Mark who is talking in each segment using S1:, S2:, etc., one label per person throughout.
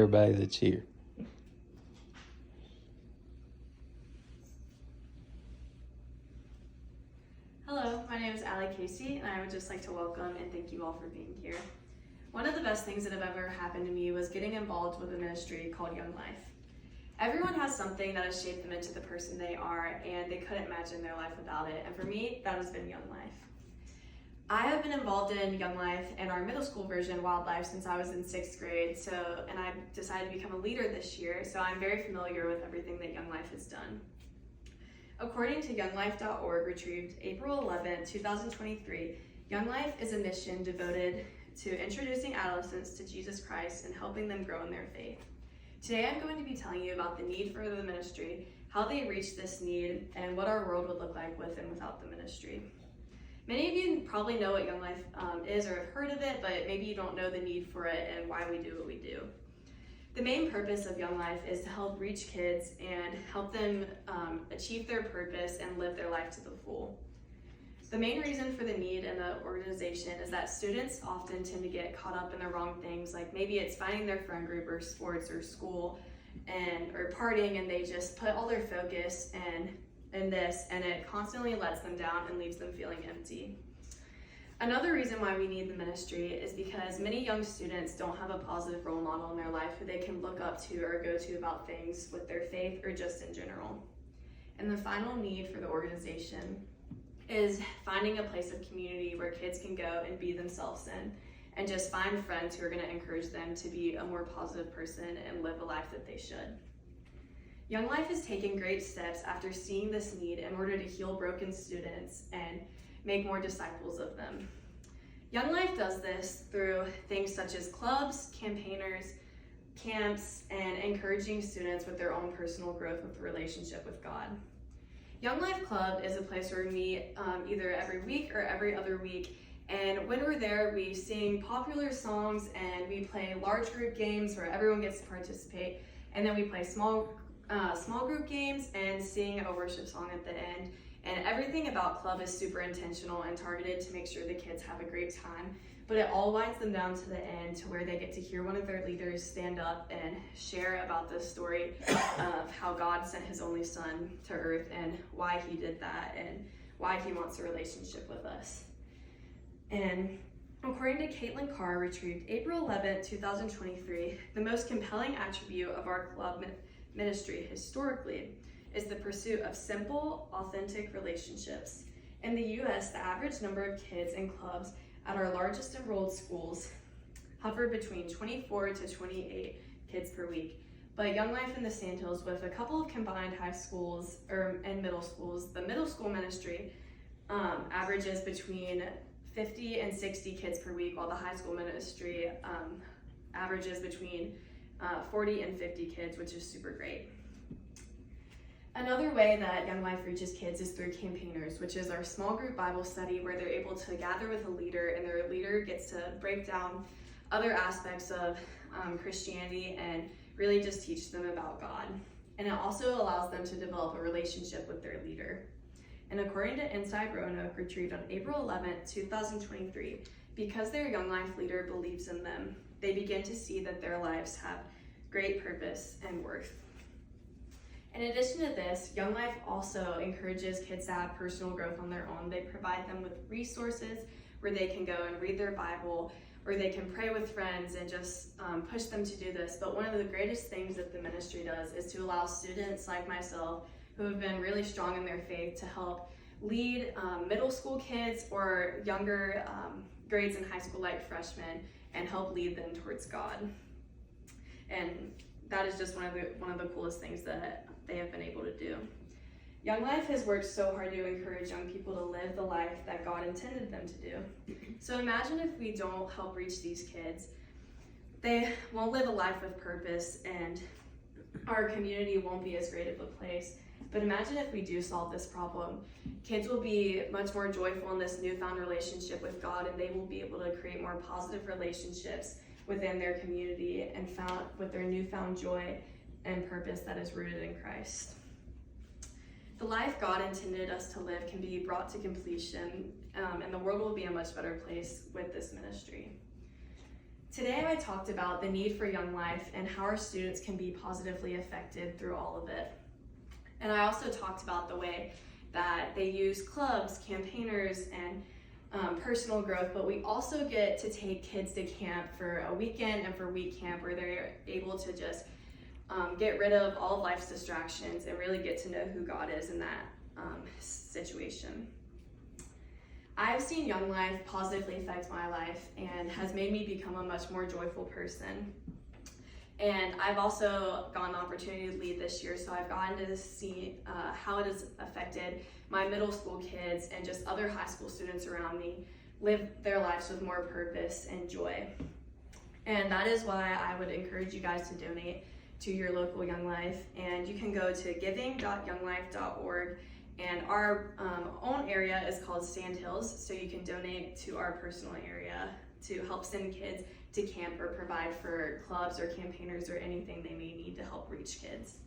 S1: Everybody that's here.
S2: Hello, my name is Allie Casey, and I would just like to welcome and thank you all for being here. One of the best things that have ever happened to me was getting involved with a ministry called Young Life. Everyone has something that has shaped them into the person they are, and they couldn't imagine their life without it, and for me, that has been Young Life. I have been involved in Young Life and our middle school version, Wildlife, since I was in 6th grade, and I decided to become a leader this year, so I'm very familiar with everything that Young Life has done. According to younglife.org, retrieved April 11, 2023, Young Life is a mission devoted to introducing adolescents to Jesus Christ and helping them grow in their faith. Today I'm going to be telling you about the need for the ministry, how they reach this need, and what our world would look like with and without the ministry. Many of you probably know what Young Life is or have heard of it, but maybe you don't know the need for it and why we do what we do. The main purpose of Young Life is to help reach kids and help them achieve their purpose and live their life to the full. The main reason for the need in the organization is that students often tend to get caught up in the wrong things, like maybe it's finding their friend group or sports or school or partying, and they just put all their focus in this, and it constantly lets them down and leaves them feeling empty. Another reason why we need the ministry is because many young students don't have a positive role model in their life who they can look up to or go to about things with their faith or just in general. And the final need for the organization is finding a place of community where kids can go and be themselves in, and just find friends who are going to encourage them to be a more positive person and live a life that they should. Young Life is taking great steps after seeing this need in order to heal broken students and make more disciples of them. Young Life does this through things such as clubs, campaigners, camps, and encouraging students with their own personal growth with the relationship with God. Young Life Club is a place where we meet either every week or every other week, and when we're there, we sing popular songs and we play large group games where everyone gets to participate, and then we play small group games and sing a worship song at the end. And everything about club is super intentional and targeted to make sure the kids have a great time, but it all winds them down to the end to where they get to hear one of their leaders stand up and share about the story of how God sent his only son to earth and why he did that and why he wants a relationship with us. And according to Caitlin Carr, retrieved April 11, 2023, the most compelling attribute of our club ministry historically is the pursuit of simple, authentic relationships. In the U.S., the average number of kids in clubs at our largest enrolled schools hovered between 24 to 28 kids per week. But Young Life in the Sandhills, with a couple of combined high schools and middle schools, the middle school ministry averages between 50 and 60 kids per week, while the high school ministry averages between 40 and 50 kids, which is super great. Another way that Young Life reaches kids is through campaigners, which is our small group Bible study where they're able to gather with a leader, and their leader gets to break down other aspects of Christianity and really just teach them about God. And it also allows them to develop a relationship with their leader. And according to Inside Roanoke, retrieved on April 11, 2023, because their Young Life leader believes in them, they begin to see that their lives have great purpose and worth. In addition to this, Young Life also encourages kids to have personal growth on their own. They provide them with resources where they can go and read their Bible, or they can pray with friends and just push them to do this. But one of the greatest things that the ministry does is to allow students like myself who have been really strong in their faith to help lead middle school kids or younger grades in high school like freshmen and help lead them towards God. And that is just one of the coolest things that they have been able to do. Young Life has worked so hard to encourage young people to live the life that God intended them to do. So imagine if we don't help reach these kids. They won't live a life with purpose, and our community won't be as great of a place. But imagine if we do solve this problem. Kids will be much more joyful in this newfound relationship with God, and they will be able to create more positive relationships within their community and found with their newfound joy and purpose that is rooted in Christ. The life God intended us to live can be brought to completion, and the world will be a much better place with this ministry. Today I talked about the need for Young Life and how our students can be positively affected through all of it. And I also talked about the way that they use clubs, campaigners, and personal growth, but we also get to take kids to camp for a weekend and for week camp where they're able to just get rid of all of life's distractions and really get to know who God is in that situation. I've seen Young Life positively affect my life and has made me become a much more joyful person. And I've also gotten the opportunity to lead this year, so I've gotten to see how it has affected my middle school kids and just other high school students around me live their lives with more purpose and joy. And that is why I would encourage you guys to donate to your local Young Life. And you can go to giving.younglife.org. And our own area is called Sand Hills, so you can donate to our personal area to help send kids to camp or provide for clubs or campaigners or anything they may need to help reach kids.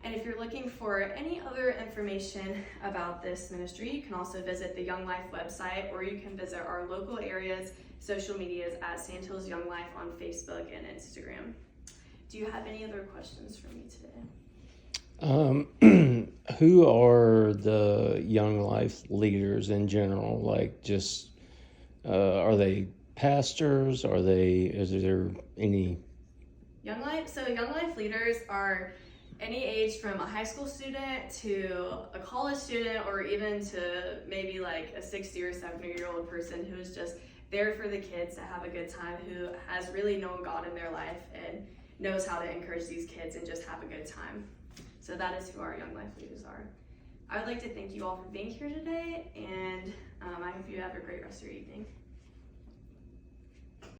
S2: And if you're looking for any other information about this ministry, you can also visit the Young Life website, or you can visit our local area's social medias at Sand Hills Young Life on Facebook and Instagram. Do you have any other questions for me today?
S1: Who are the Young Life leaders in general? Like, just are they pastors? Is there any?
S2: Young Life leaders are any age from a high school student to a college student, or even to maybe like a 60 or 70-year-old person who is just there for the kids to have a good time, who has really known God in their life and knows how to encourage these kids and just have a good time. So that is who our Young Life leaders are. I would like to thank you all for being here today, and I hope you have a great rest of your evening.